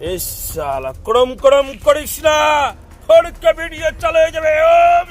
इस साला क्रम क्रम करिस ना फोड़ के वीडियो चले जावे ओम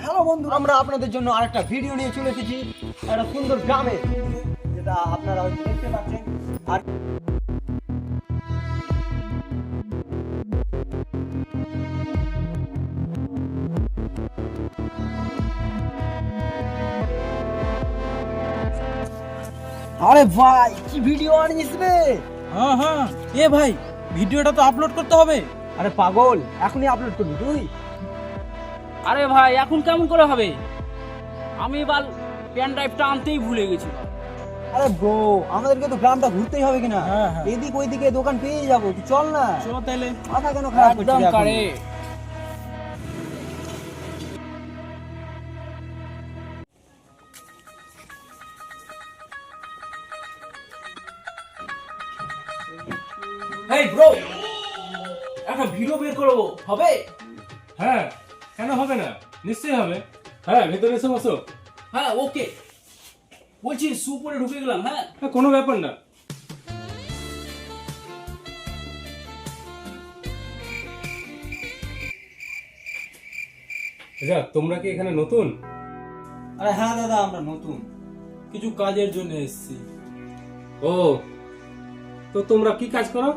হ্যালো বন্ধু, আমরা আপনাদের জন্য আরেকটা ভিডিও নিয়ে চলে এসেছি একটা সুন্দর গ্রামে, যেটা আপনারা হয়তো দেখতে পাচ্ছেন। আর আরে ভাই, কি ভিডিও আনিস রে? হ্যাঁ হ্যাঁ, এ ভাই ভিডিওটা তো আপলোড করতে হবে। আরে পাগল, এখনই আপলোড করবি তুই? আরে ভাই এখন কেমন করে হবে? আমি বাল পেন ড্রাইভটা আনতেই ভুলে গেছি। আরে ব্রো, আমাদেরকে তো গ্রামটা ঘুরতেই হবে কিনা? হ্যাঁ, হ্যাঁ। এদিক ওইদিকে দোকান পেয়ে যাবো, তুই চল না। চলো তাইলে। মাথা কেন খারাপ একদম করছিস এখন? কারে। এই ব্রো, একটা ভিডিও বের করবো, হবে? হ্যাঁ, কেন হবে না? নিশ্চয়ই হবে। হ্যাঁ, ভেতরে এসে বসো। হ্যাঁ ওকে, বলছি সুপরে ঢুকে গেলাম। হ্যাঁ হ্যাঁ, কোনো ব্যাপার না। তোমরা কি এখানে নতুন? আরে হ্যাঁ দাদা, আমরা নতুন, কিছু কাজের জন্য এসেছি। ও, তো তোমরা কি কাজ করো?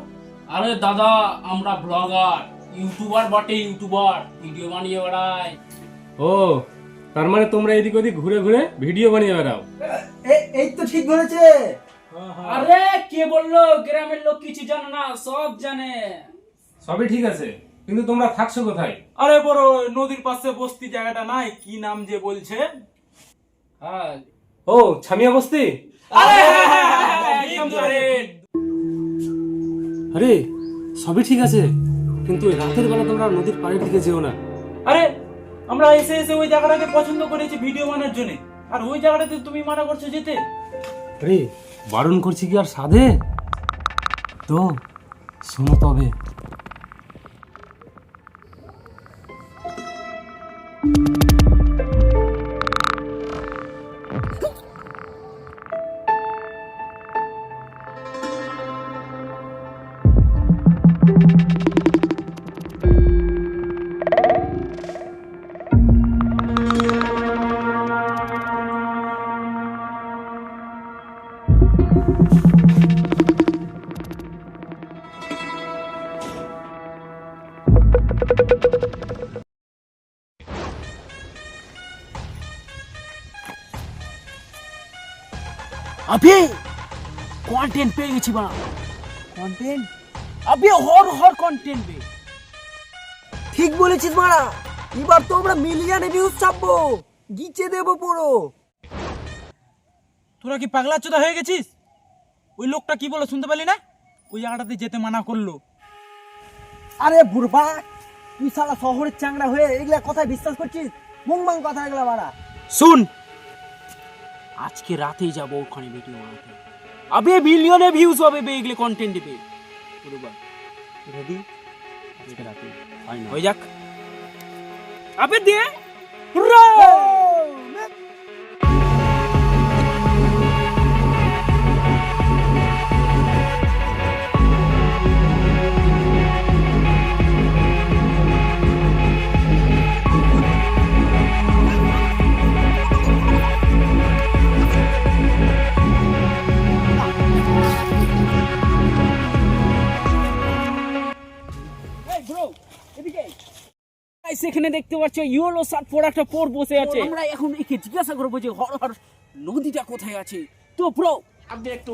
আরে দাদা, আমরা ব্লগার, ইউটিউবার বটে, ইউটিউবার, ভিডিও বানিয়ে বেড়াই। ও, তার মানে তোমরা এদিক ওদিক ঘুরে ঘুরে ভিডিও বানিয়ে বেড়াও। এই তো ঠিক বলেছে। আরে কে বললো গ্রামের লোক কিছু জানে না? সব জানে। সবই ঠিক আছে, কিন্তু তোমরা থাকছো কোথায়? আরে বড়, নদীর পাশে বস্তি জায়গাটা নাই, কি নাম যে বলছে? হ্যাঁ ও, ছামিয়া বস্তি। আরে একদম correct। আরে সবই ঠিক আছে, কিন্তু এই রাতের বেলা তোমরা নদীর পাড়ের দিকে যেও না। আরে আমরা এসে এসে ওই জায়গাটাকে পছন্দ করেছি ভিডিও বানানোর জন্য, আর ওই জায়গাটাতে তুমি মানা করছো যেতে? আরে বারণ করছি কি আর সাধে? তো শোনো তবে। আবে কন্টেন্ট পেয়ে গেছি বা কন্টেন্ট আবে হর হর কন্টেন্ট বে। ঠিক বলেছিস মারা, এবার তো আমরা মিলিয়নে ভিউজ ছাপবো, গিচে দেবো পুরো। তোরা কি পাগলা চোদা হয়ে গেছিস? ওই লোকটা কি বলে শুনতে পেলি না? ওই জায়গাটাতে যেতে মানা করলো। আরে বুড়বা, তুই শালা শহরের চাংড়া হয়ে এগুলা কথায় বিশ্বাস করছিস? মুংবাং কথা এগুলা মারা। শুন, আজকে রাতেই যাবো ওখানে ভিডিও বানাতে। আবে মিলিয়নে ভিউজ হবে বে, এগুলো কন্টেন্ট দিবে বরাবর। রেডি? আজকে রাতে হয়ে যাক। আবে দে হুররা! সেখানে দেখতে পাচ্ছ ইয়েলো শার্ট পরা একটা পোর বসে আছে। আমরা এখন একে জিজ্ঞাসা করবো যে হর হর নদীটা কোথায় আছে। তো ব্রো আপনি একটু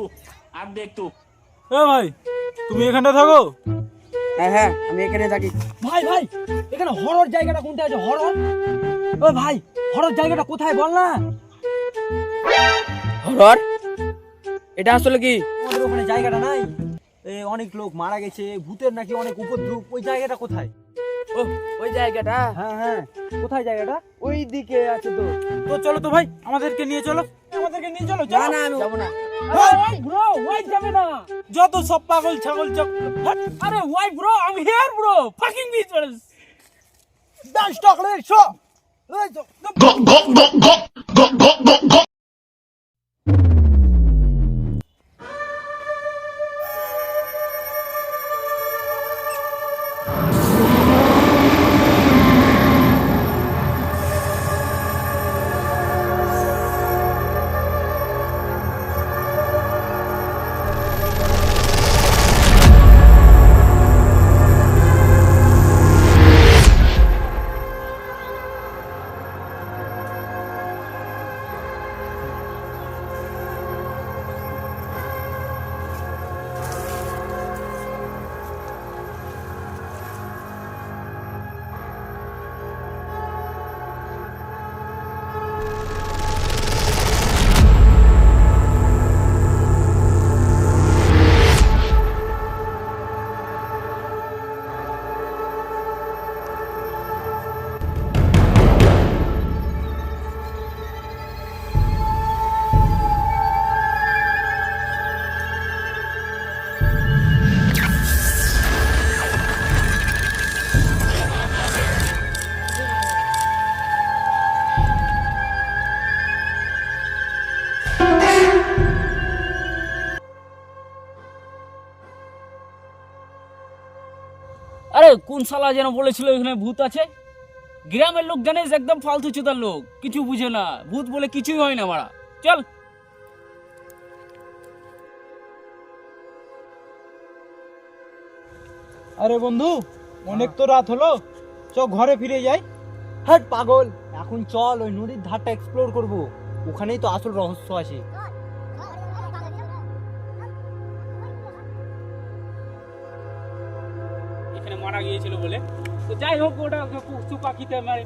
এ ভাই, তুমি এখানটা থাকো? হ্যাঁ, আমি এখানে থাকি। ভাই ভাই, এখানে হরর জায়গাটা কোনটা আছে? হরর? ও ভাই, হরর জায়গাটা কোথায় বল না? হরর এটা আসলে কি? আমাদের ওখানে জায়গাটা নাই, অনেক লোক মারা গেছে, ভূতের নাকি অনেক উপদ্রব, ওই জায়গাটা কোথায়? ও ওই জায়গাটা হ্যাঁ, কোথায় জায়গাটা? ওই দিকে আছে তো। তো চলো তো ভাই, আমাদেরকে নিয়ে চলো। না না আমি যাবো না। ব্রো ওয়াই যাবে না। যত সব পাগল ছাগল চক। আরে why bro, I am here bro, fucking bitches. Dance টক রে শো। এই তো আরে কোন শালা যেন বলেছিল এখানে ভূত আছে? গ্রামের লোক জানিস একদম ফালতু চোদার লোক, কিছু বুঝে না। ভূত বলে কিছুই হয় না মারা। চল। আরে বন্ধু, অনেক তো রাত হলো, চ ঘরে ফিরে যাই। হাট পাগল, এখন চল ওই নদীর ধারটা এক্সপ্লোর করব, ওখানেই তো আসল রহস্য আছে। এখানে মারা গিয়েছিল বলে, তো যাই হোক ওটা পশু পাখিতে মারে।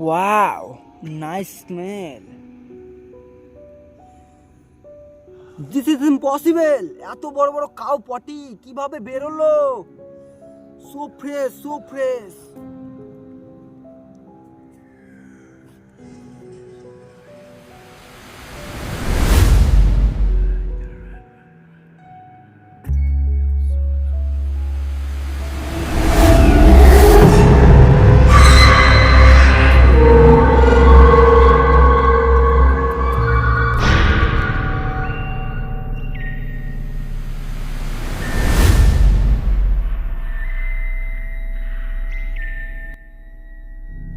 Wow, nice smell. This is impossible. এত বড় বড় কাউ পটি কিভাবে বেরোলো? So fresh, so fresh.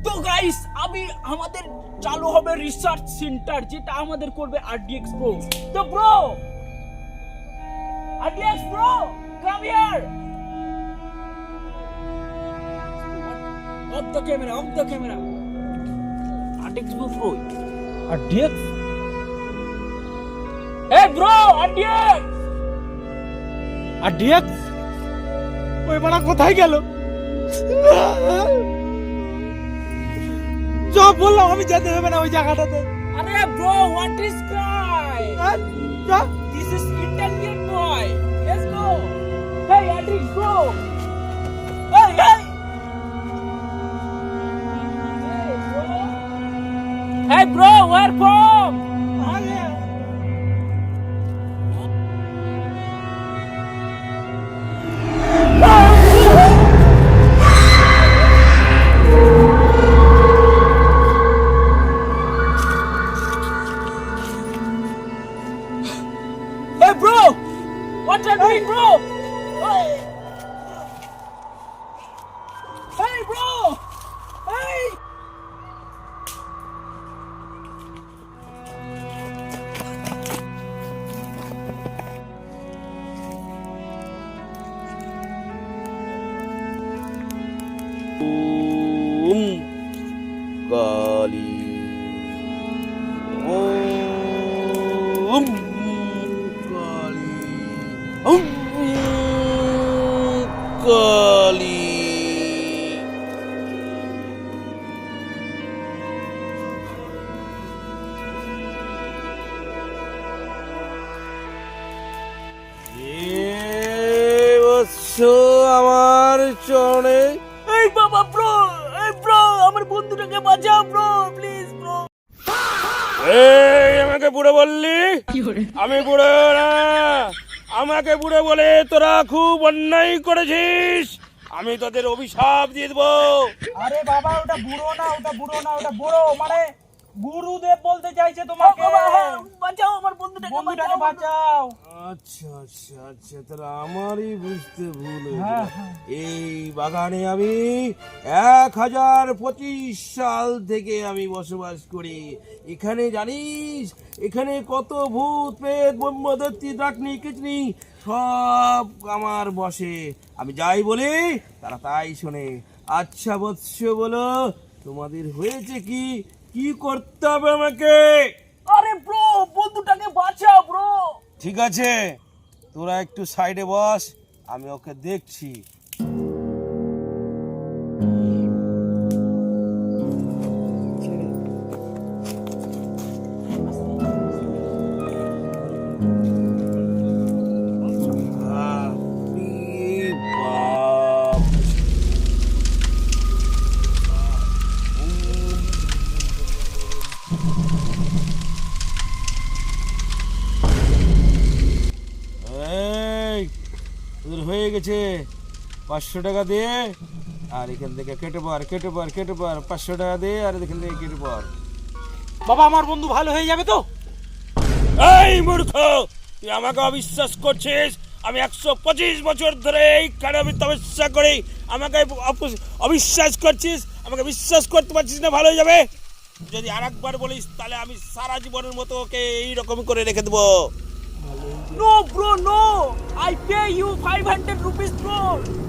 তো গাইস আমি আমাদের চালু হবে রিসার্চ সেন্টার, যেটা আমাদের করবে আরডিএক্স প্রো। তো bro, RDX pro come here, off the camera, off the camera. RDX pro, RDX এই ব্রো, আরডিএক্স। আরডিএক্স ওই বড় কোথায় গেল? সব বললাম আমি যেতে হবে না ওই জায়গাটাতে। আরে bro, what is guy? This is Italian boy. Let's go. Hey, Adric, bro. Hey, hey. Hey, bro. Hey, bro, where from? Hey, bro. What are you doing, bro? Hey. Hey, bro. Hey. Kali Om Kali Kali. আমার চরণে এই বাবা bro, এই bro, আমার বন্ধুটাকে বাঁচাও bro, please bro. এই আমাকে বুড়ো বললি? আমি বুড়ো না, আমাকে বুড়ো বলে তোরা খুব অন্যায় করেছিস। আমি তোদের অভিশাপ দিয়ে দেবো। আরে বাবা ওটা বুড়ো না, ওটা বুড়ো না, ওটা বুড়ো মানে গুরুদেব বলতে চাইছে তোমাকে। বাঁচাও আমার বন্ধুটাকে, বন্ধুটাকে বাঁচাও। আচ্ছা আচ্ছা আচ্ছা, তাহলে আমারই বুঝতে ভুল হয়েছে। এই বাগানে আমি 1025 সাল থেকে আমি বসবাস করি। এখানে জানিস এখানে কত ভূত প্রেত ব্রহ্মদত্তি ডাকনি কিচনি সব আমার বসে। আমি যাই বলি তারা তাই শোনে। আচ্ছা বৎস বলো তোমাদের হয়েছে কি, কি করতে হবে আমাকে? আরে ব্রো, বন্ধুটাকে বাঁচাও ব্রো। ঠিক আছে তোরা একটু সাইডে বস, আমি ওকে দেখছি। তোদের হয়ে গেছে, 500 টাকা দে আর এখান থেকে কেটে পার 500 টাকা দে আর এখান থেকে কেটে পার। বাবা আমার বন্ধু ভালো হয়ে যাবে তো? এই মূর্খ, তুই আমাকে অবিশ্বাস করছিস? আমি 125 বছর ধরে এইখানে আমি তপস্যা করি, আমাকে অবিশ্বাস করছিস? আমাকে বিশ্বাস করতে পারছিস না ভালো হয়ে যাবে? যদি আরেকবার বলিস তাহলে আমি সারা জীবনের মতো ওকে এইরকম করে রেখে দেবো। No bro, no. I pay you 500 rupees bro.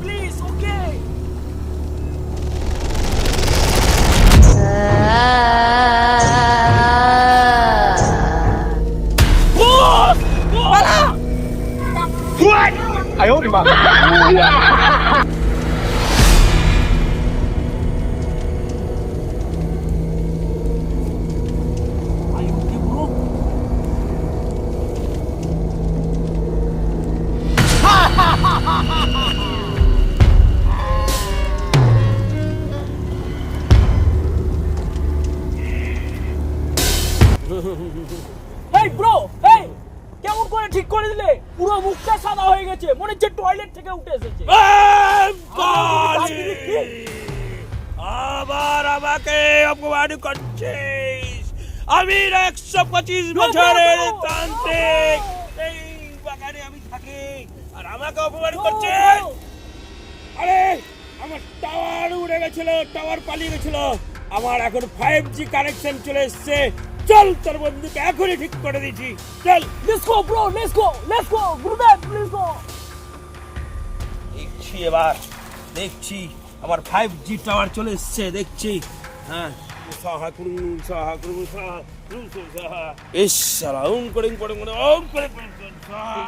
Please, okay. Boss! Bala! What? Ayo ni ma. এই ব্রো, এই কেমন করে ঠিক করে দিলে? পুরো মুখটা সাদা হয়ে গেছে, মনে হচ্ছে টয়লেট থেকে উঠে এসেছে। আবার আমাকে অপমান করছিস? আমি 125 বছরের তান্ত্রিক, এই বাগানে আমি থাকি আর আমাকে অপমান করছিস? আরে আমার টাওয়ার উড়ে গেছিল, টাওয়ার পালিয়ে গেছিল, আমার এখন 5G কানেকশন চলে এসেছে। চল তোর বন্ধুকে এখনই ঠিক করে দিচ্ছি, চল। Let's go bro, let's go, let's go গুরুদেব, লেটস গো। দেখছি এবার, দেখছি আমার 5G টাওয়ার চলে এসছে, দেখছি। হ্যাঁ, সাহা করুন, সাহা করুন, সাহা করুন, সাহা। ইস শালা, ওম করে করে করে ওম করে করে সাহা।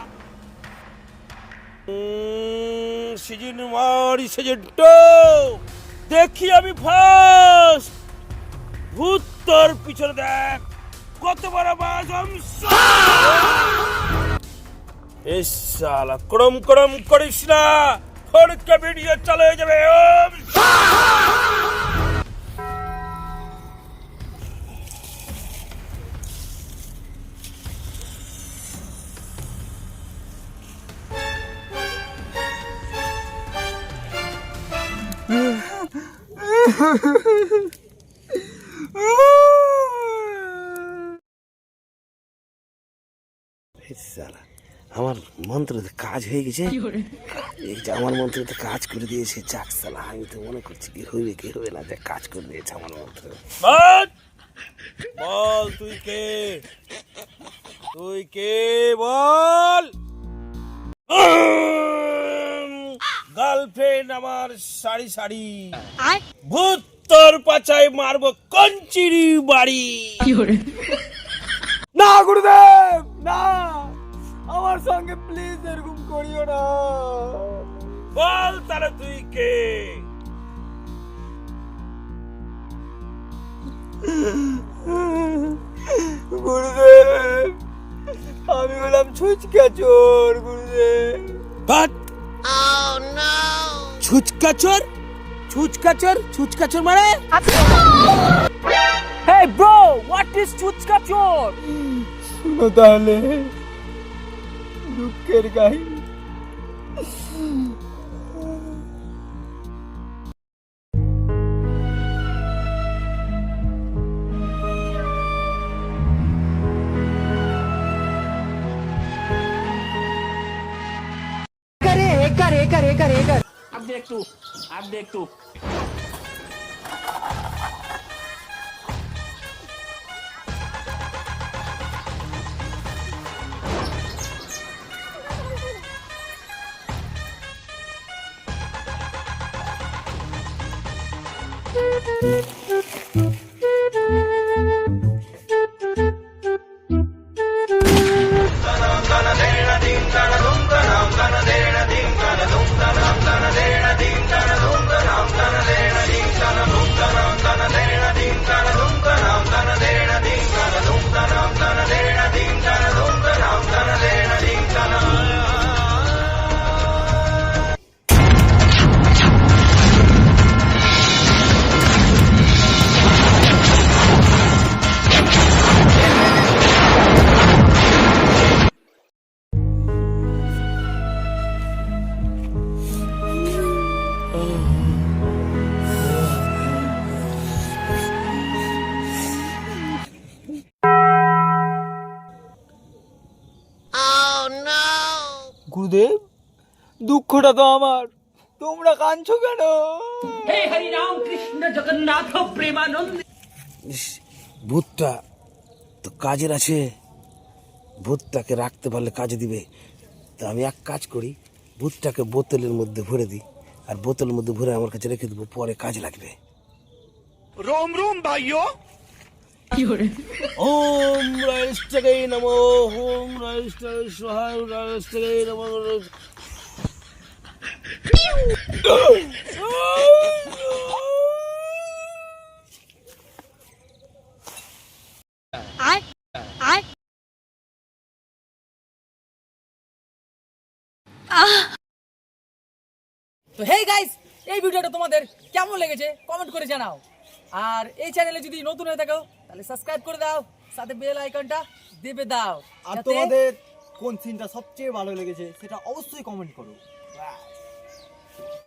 সিজন 1 সিজন 2 দেখি আমি ফার্স্ট। ভূত তোর পিছনে দেখ, কত বড় বাজ। ইস শালা, ক্রম ক্রম করিস না, ফোনকে ভিডিও চালু হয়ে যাবে। শালা, আমার মন্ত্রতে কাজ হয়ে গেছে। এই যে আমার মন্ত্রতে কাজ করে দিয়েছে, যাক শালা, আমি তো মনে করছি কি হবে কি হবে না, যে কাজ করে দিয়েছে আমার মন্ত্র। বল তুই কে, তুই কে বল। গার্লফ্রেন্ড আমার সারি সারি, ভূত তোর পাছায় মারবো কঞ্চিরি বাড়ি। না গুরুদেব, না, আমার সঙ্গে প্লিজ এরকম করিও না। বল তাহলে তুই কে। গুরুদেব, আমি হলাম ছুচকা চোর গুরুদেব। বাট ছুচকাচর, ছুচকাচর, ছুচকাচর মানে? হেই ব্রো, হোয়াট ইজ চুচকা চোর? শুনো তাহলে দুঃখের কাহিনী। अब देख तू, अब देख तू। গুরুদেব, দুঃখটা তো আমার, তোমরা কাঁদছো কেন? हे हरि राम कृष्ण जगन्नाथ प्रेमानंद। ভূতটা তো কাজের আছে, ভূতটাকে রাখতে পারলে কাজে দিবে। তো আমি এক কাজ করি, ভূতটাকে বোতলের মধ্যে ভরে দিই, আর বোতলের মধ্যে ভরে আমার কাছে রেখে দেবো, পরে কাজে লাগবে। रोम रोम भाइयों, ওম রাইষ্টকে নমো, ওম রাইষ্টকে স্বাহা, রাইষ্টকে নমো। তো হেই গাইস, এই ভিডিওটা তোমাদের কেমন লেগেছে কমেন্ট করে জানাও। আর এই চ্যানেলে যদি নতুন হয়ে থাকো তাহলে সাবস্ক্রাইব করে দাও। সাথে বেল আইকনটা দেবে দাও আর যাতে- তোমাদের কোন সিনটা সবচেয়ে ভালো লেগেছে সেটা অবশ্যই কমেন্ট করো।